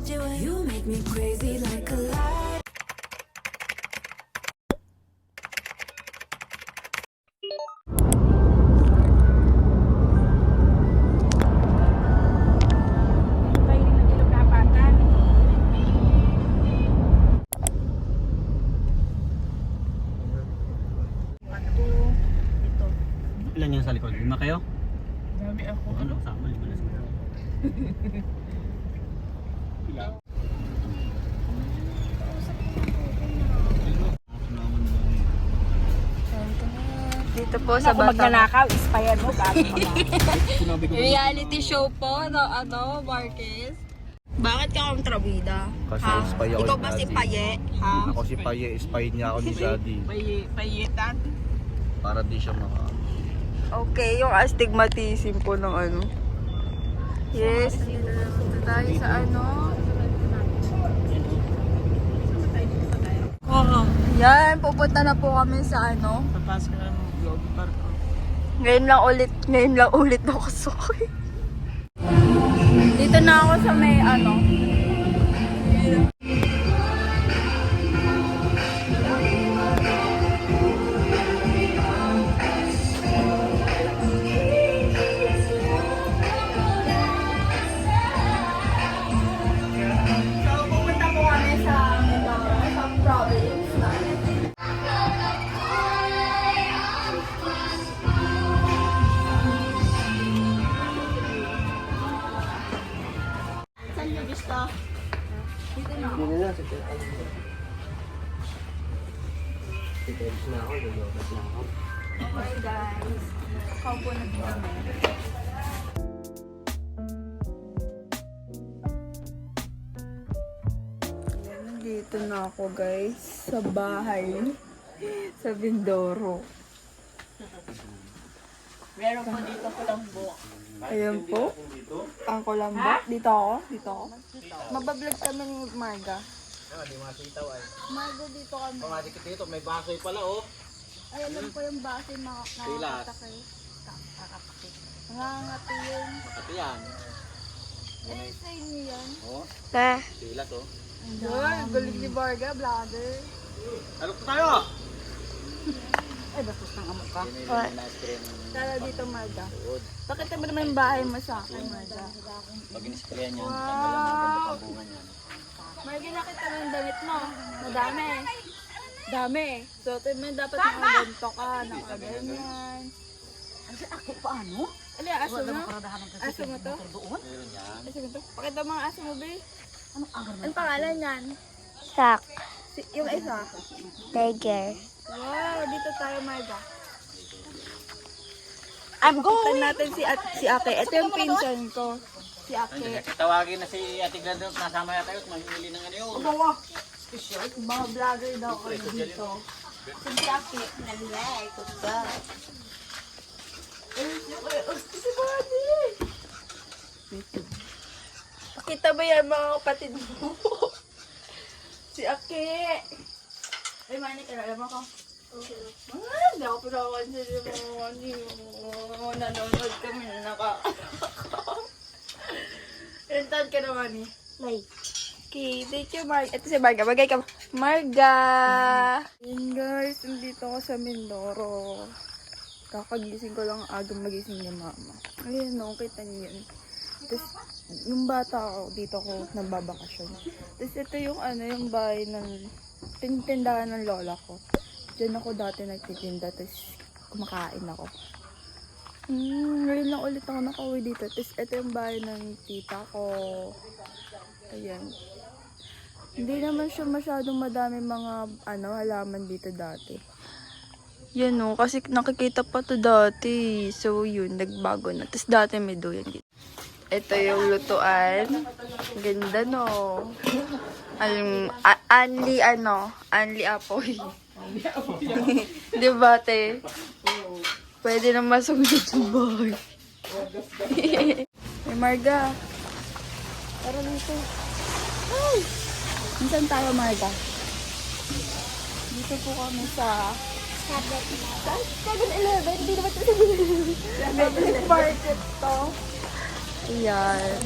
do it. You make me crazy like a light. Ilan yan sa likod? 5 kayo? Dami ako. Ano? Sama yung malas mo. Dito po sa Kung Batangas. magnanakaw, ispayan mo bago ka Reality show po, Marquez. Bakit ka kontrabida? Kasi Ha? spy ako Ikaw ni ba si Daddy. Paye? Ha? Ako si Paye, spy niya ako ni Daddy. Payitan. Para di siya Okay, yung astigmatism po ng ano. Yes, dito tayo sa ano. Oo. Yan, pupunta na po kami sa ano. Papasok na ng vlog park. Ngayon lang ulit ako sukoy. Dito na ako sa may ano. So, pupunta po kami sa province namin. Saan niyo gusto? Dito na ako. Okay guys, kaupo na din kami. Dito na ako guys, sa bahay, sa Bindoro. Meron po dito Colombo. Ayan po, ang Colombo. Dito ako. Mabablog kami ni Marga. Di masitaw ay. Marga, dito kami. Pangadikit dito, may basoy pala oh. Ay, alam ko yung base nakakatakay. Nangangati yun. Pati yan. Ano sa inyo yan? Oh, Te. silat oh. Yun, galing ni Marga, vlogger. Talok na tayo! Ay, bastos ng amok ka. Tara dito, Marga. Pakita mo naman yung bahay mo sa akin, Marga. Pag in-sprayan yan, Wow! ang bunga niyan. Marga, nakita mo yung damit mo. Madami. Dami. So, may dapat nakaganto ka, nakaganyan. Kasi ako paano? Ano yung aso mo? Aso mo to? Meron yan. Aso mo to? Pakita mo mga aso mo, be. Anong agar na? Anong pangalan yan? Sak. Yung isa? Tiger. Wow, dito tayo, Marga. I'm Kita natin si Ate. Ito yung pinsan ko. Si Ate. Tawagin na si Ate Glenda, nasama yata yun, mamili ng ano yun. Bawa. Mga vlogger daw kayo dito. Si Ate. Nalay, kuka. Si Buddy. Pakita ba yan mga kapatid mo? Si Ake. Ay, Manny, kilala mo ko? Hindi ako pinakansin yung mga Manny. Nanonood kami na Ilan taon ka na, Manny? May. Okay, thank you, Marga. Ito si Marga. Bagay ka. Marga! Yun guys, nandito ako sa Mindoro. Kakagising ko lang aga magising ni mama. Ayun, no, kita niyo yun. Tapos, yung bata ako, dito ako nagbabakasyon. Tapos, ito yung ano, yung bahay ng tindahan ng lola ko. Diyan ako dati nagtitinda, tapos kumakain ako. Ngayon lang ulit ako nakauwi dito. Tapos, ito yung bahay ng tita ko. Ayan. Hindi naman siya masyadong madami mga halaman dito dati. Yan o, kasi nakikita pa to dati. So yun, nagbago na. Tapos dati may doyan dito. Ito yung lutuan. Ganda no. Anli apoy. Di ba te? Pwede na masugod yung bahay. Hey Marga. Tara dito. Ay! Saan tayo, Marga? Dito po kami sa 7-Eleven. Hindi naman ito 7-Eleven. Market to. Ayan.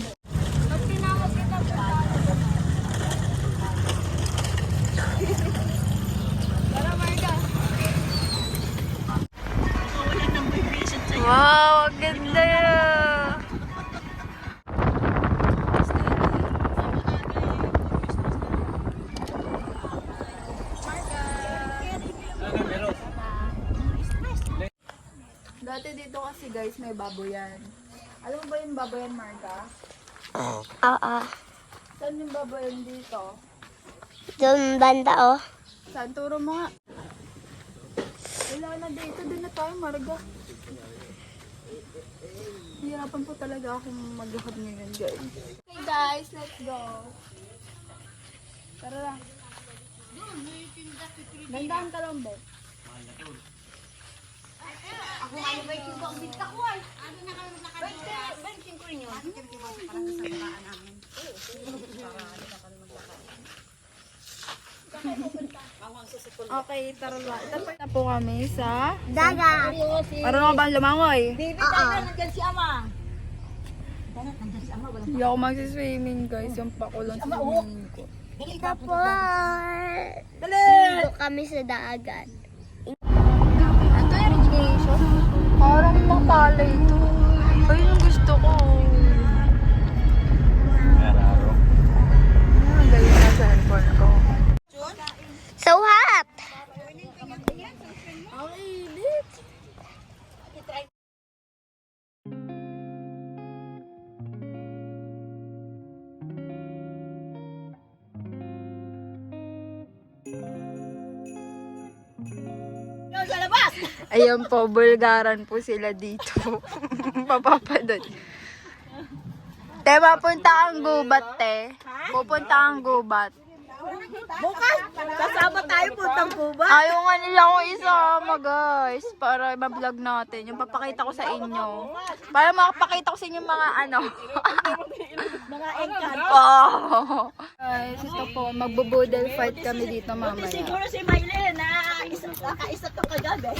Dati dito kasi guys, may baboyan. Alam mo ba yung baboyan, Marga? Oo. Saan yung baboyan dito? Doon banda, oh. Saan? Turo mo nga. Wala na dito. Doon na tayo, Marga. Hihirapan po talaga akong maglakad ngayon, guys. Okay, guys. Let's go. Tara lang. Gandaan ka lang, Beth. Okay, tara lang. Ito na po kami sa... Dagat. Marunong ka ba lumangoy? Nandiyan si Ama. Hindi ako magsiswimming, guys. Yung pakulong sa swimming ko. Tapos, dali! Kami sa dagat. Ito yung origination. Parang makala ito. Ayun yung gusto ko. Ang galing na cellphone ko. So hot! Okay, bitch. Ayan po, bulgaran po sila dito. Papapadod. Te, mapunta ang gubat, te. Pupunta ang gubat. Bukas, kasama tayo puntang Cuba. Ayaw nga nila akong isama, guys. Para ma-vlog natin. Yung papakita ko sa inyo. Para makapakita ko sa inyo mga ano. Mga engkan. Oh. Guys, ito po. Magbo-boodle fight kami dito mamaya. Siguro si Maylin na nakaisa to kagabi.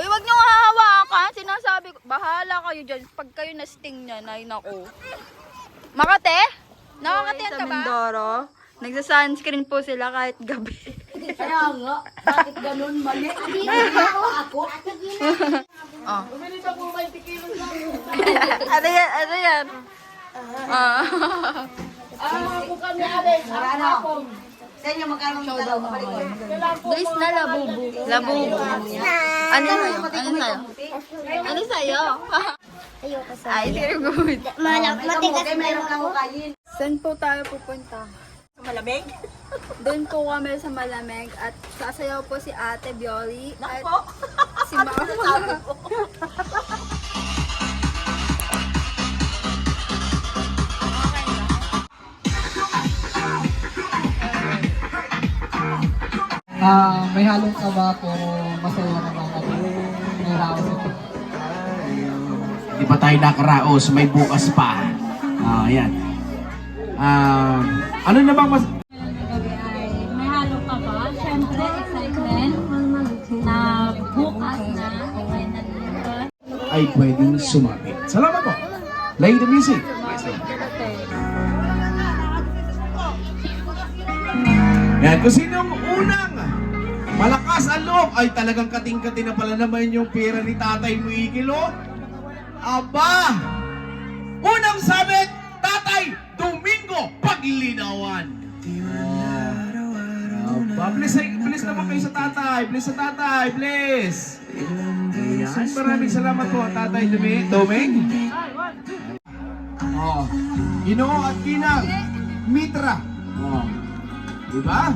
Uy, wag niyo hahawakan. Sinasabi ko, bahala kayo dyan. Pag kayo na-sting niyan, ay nako. Makate? Nakakatiyan ka ba? Sa Mindoro, nagsa-sunscreen po sila kahit gabi. Kaya nga, bakit ganun mali? Ako? Oh. Ano yan? Ano yan? Ah. Ako kami, Alex. Ako. Sa inyo, magkano yung dalawa? Guys na labubu. Labubu. Ano sa'yo? Ano sa'yo? Ano sa'yo? Ayoko sa Ay, very good. matigas na Meron lang ako ako. kayin. Saan po tayo pupunta? Malamig? Doon po kami sa Malamig at sasayaw po si Ate Bioli at Nako. si Mama. May halong kaba pero masaya naman at may raos ito. Di pa tayo nakaraos, may bukas pa. Ayan. Ano na bang mas... May halo ka ba? Siyempre, excitement na bukas na ay pwedeng sumabit. Salamat po. Play the music. Yan, kung sinong unang malakas ang loob, ay talagang kating-kating na pala naman yung pera ni Tatay Muigil, oh. Aba! Unang sabit, Tatay Domingo Paglinawan. Aba, bless naman kayo sa Tatay. Bless sa Tatay, bless. Ayan, maraming salamat po, Tatay Doming. Oh, Ginoo at Ginang Mitra. Oh. Diba?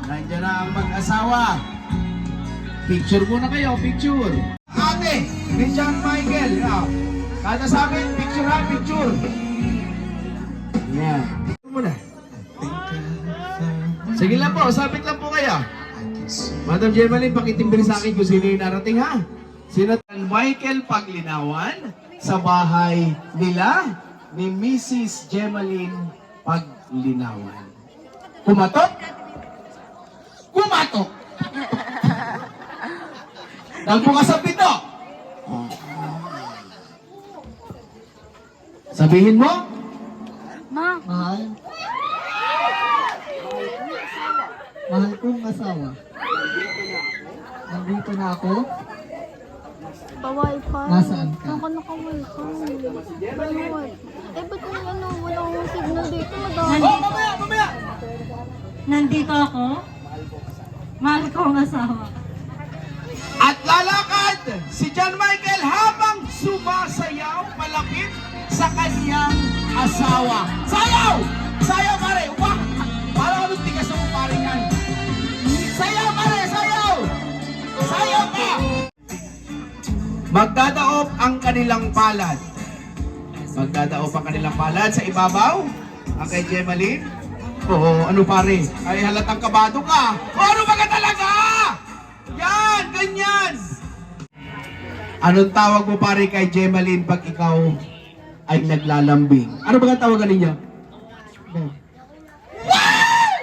Nandiyan na ang mag-asawa. Picture muna kayo, picture. Ate, ni John Michael. Kada sa akin, picture ha, picture. Yan. Muna. Sige lang po, sabit lang po kayo. Madam Gemaline, pakitimbili sa akin kung sino yung narating ha. Sino Michael Paglinawan sa bahay nila ni Mrs. Gemaline Paglinawan. Kumatok? Kumatok! Nagbukas ang pinto. Sabihin mo, Mahal. Mahal kong asawa. Nandito na ako. Pa-wifi. Nasaan ka? Naka-wifi. Bawal. Eh, ba't wala akong signal dito? mamaya. Nandito ako. Mahal ko ang asawa. At lalakad si John Michael habang sumasayaw palapit sa kanyang asawa. Sayaw! Sayaw pare! Wah! Parang anong tigas mo pare yan. Sayaw pare! Sayaw! Sayaw ka! Magdadaop ang kanilang palad. Magdadaop ang kanilang palad sa ibabaw. Ang kay Gemaline. Oo, ano pare? Ay halatang kabado ka. O ano ba ka talaga? Yan, ganyan. Anong tawag mo pare kay Gemaline pag ikaw ay naglalambing? Ano ba ang tawagan ninyo? Wow!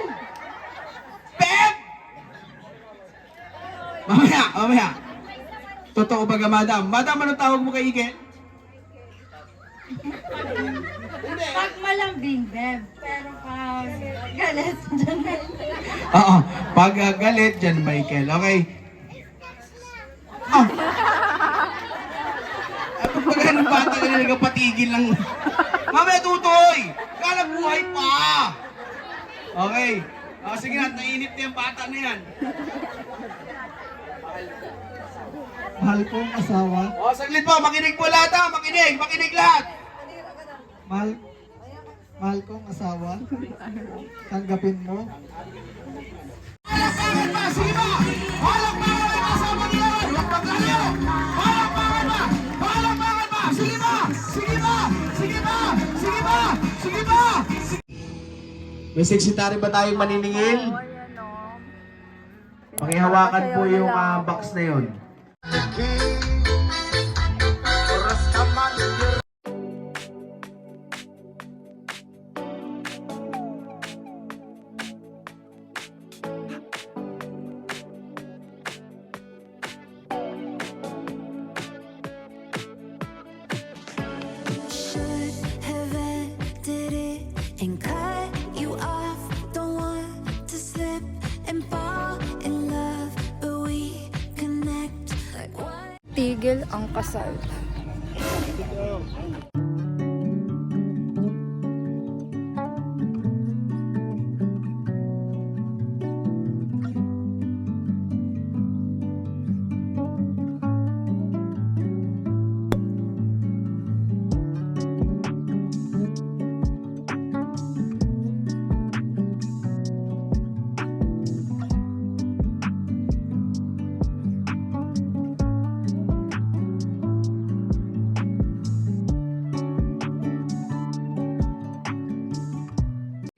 Pep! Mamaya. Totoo ba ka, madam? Madam, anong tawag mo kay Ike? Pag malambing, Beb. Pero pag galit, dyan Oo, pag galit dyan, Michael. Okay? Ah! Pag ganun bata ka nila, patigil lang. Mamaya tutoy! Kala buhay pa! Okay. Sige na, nainip na yung bata na yan. Mahal kong asawa. Saglit po, makinig po lahat ha! Makinig lahat! Mahal kong asawa. Tanggapin mo. Palakpakan pa! Sige ba? Palakpakan pa! Kasama nila! Huwag maglayo! Palakpakan pa! Palakpakan pa! Sige ba? Sige ba? Sige ba? Sige ba? Sige ba? May seksitary ba tayong maniningil? Pakihawakan po yung box na yun. Should have ended it and cut you off. Don't want to slip and fall in love, but we connect like one. Tigil ang kasal.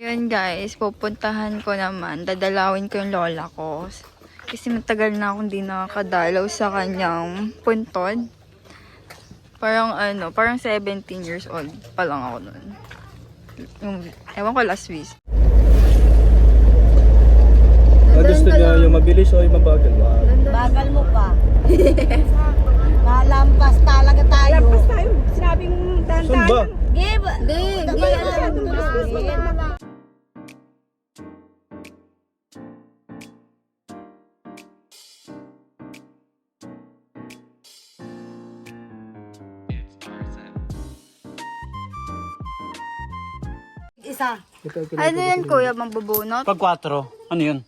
Yun guys, pupuntahan ko naman. Dadalawin ko yung lola ko. Kasi matagal na akong di nakakadalaw sa kanyang puntod. Parang 17 years old pa lang ako nun. Ewan ko last week. Gusto niya yung mabilis o yung mabagal? Bagal mo pa. Malampas talaga tayo. Lampas tayo. Sinabing Saan ba? Give. Isa. Ano yan kuya, mambubunot? Pag 4, ano yun?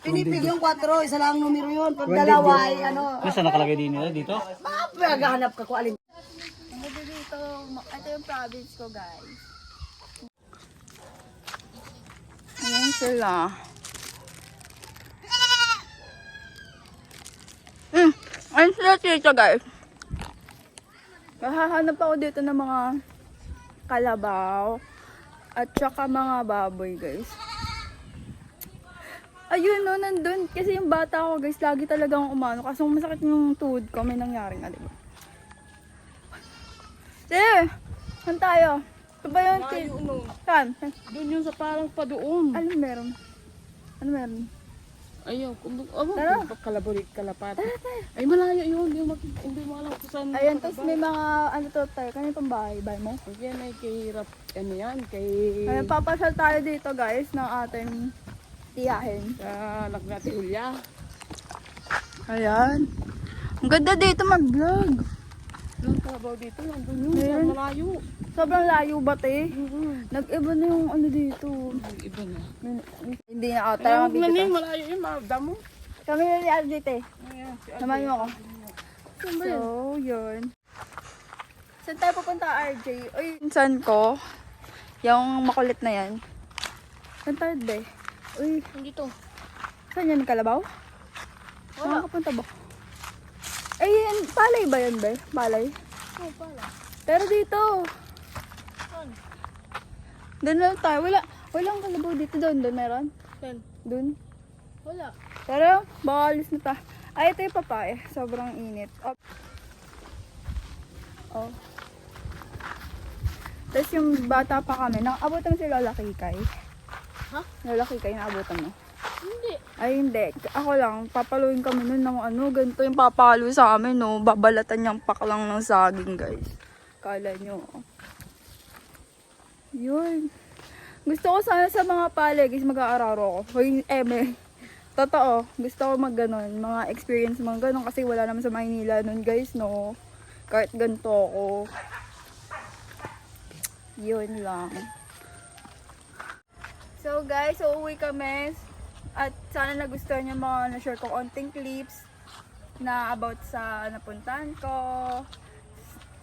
Pinipig yung 4, isa lang numero yun. Pag dalawa ay ano. Nasa nakalagay din nila dito? Maghahanap ka kung alin. Dito, ito yung province ko guys. Ayan sila. Ayan sila tita guys. Hahanap ako dito ng mga kalabaw at saka mga baboy guys. Ayun no, nandun. Kasi yung bata ko guys, lagi talagang umano. Kasi masakit yung tuhod ko, may nangyari nga diba? Sige, saan tayo? Ito ba yung saan? Doon yung sa parang pa doon. Ano meron? Ano meron? Ayaw, Tara. kalaburit, kalapat. Ay, malayo yun. Hindi mo alam kung saan. Ayan, tapos may mga, ano to tayo, kanina pang bahay mo? Yan ay kay Rap, ano yan, kay... Ayan, papasyal tayo dito guys, ng ating tiyahin. Sa Lagnati Ulya. Ayan. Ang ganda dito mag-vlog. Ang trabaho dito, nandun yun, Ayan. sa malayo. Sobrang layo ba te? Nag-iba na yung ano dito. Iba na. Hindi na ata Ayaw, ang video. nani, malayo yun, damo. Kami na ni Ate dito eh. Ayan, si Samahan mo ako. Saan ba So, yun? yun. Saan tayo pupunta, RJ? Uy, saan ko? Yung makulit na yan. Saan tayo, be? Uy, Dito. saan yan? Kalabaw? Wala. Saan kapunta ba? Ay, yan, palay ba yan, be? Palay? Oh, pala. Pero dito. Doon lang tayo. Walang kalabaw dito. Doon meron? Saan? Doon. Wala. Pero, baka alis na ta. Ay, ito yung papaye. Sobrang init. Oh. Tapos yung bata pa kami, naabutan si Lola Kikay. Ha? Lola Kikay, naabutan mo? Hindi. Ay, hindi. Ako lang, papaluin kami nun ng ano, ganito yung papalo sa amin, no. Babalatan niyang paklang ng saging, guys. Kala nyo. Yun. Gusto ko sana sa mga pale, guys, mag-aararo ko. Hoy, eme. Totoo. Gusto ko mag-ganon. Mga experience mga ganon. Kasi wala naman sa Maynila nun, guys, no. Kahit ganito ako. Yun lang. So, guys, uuwi kami. At sana nagustuhan niyo mga na-share ko konting clips na about sa napuntahan ko.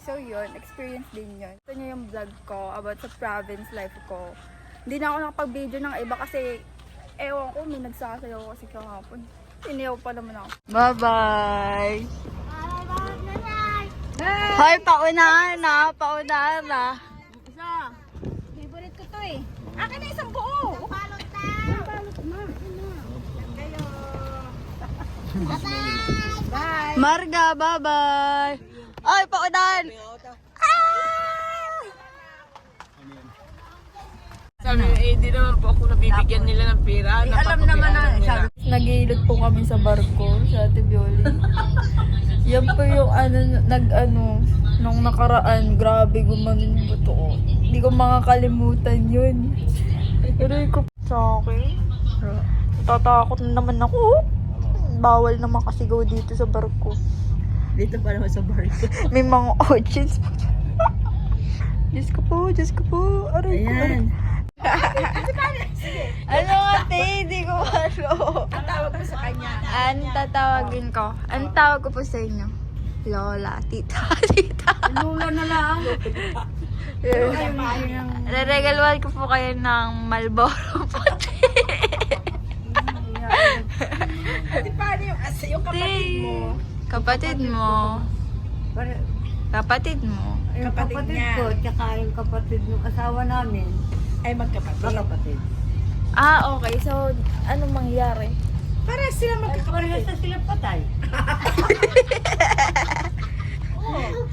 So yun, experience din yun. Ito niyo yung vlog ko about sa province life ko. Hindi na ako nakapag-video ng iba kasi ewan ko, may nagsasayaw kasi kahapon. Iniyaw pa naman ako. Bye-bye! Hoy, paunahan na! Paunahan na! Isa. Favorite ko to eh. Akin na isang buo. Balot na. Balot na. Kayo. Bye. Marga, bye-bye! Ay, paunahan! Sabi niya, eh, di naman po ako nabibigyan nila ng pera. alam naman na. Sabi. Nagilid po kami sa barko sa Ate Bioli. Yan po yung nung nakaraan, grabe gumanon yung buto ko. Hindi ko makakalimutan yun. Pero ko sa akin. Natatakot na naman ako. Bawal naman kasigaw dito sa barko. Dito pa naman sa barko. May mga audience pa. Diyos ko po. Aray ko. Ano nga, te? Hindi ko ano. Ang tawag ko sa kanya. Ang tatawagin ko. Ang tawag ko po sa inyo. Lola, tita. Lula na lang. Reregaluhan ko po kayo ng Marlboro puti. Di paano yung kapatid mo? Kapatid mo. Kapatid mo. Yung kapatid ko, tsaka yung kapatid ng asawa namin. Ay magkapatid. Magkapatid. Ah, okay. So, anong mangyari? Para sila magkakapatid. Para sila patay. Oo.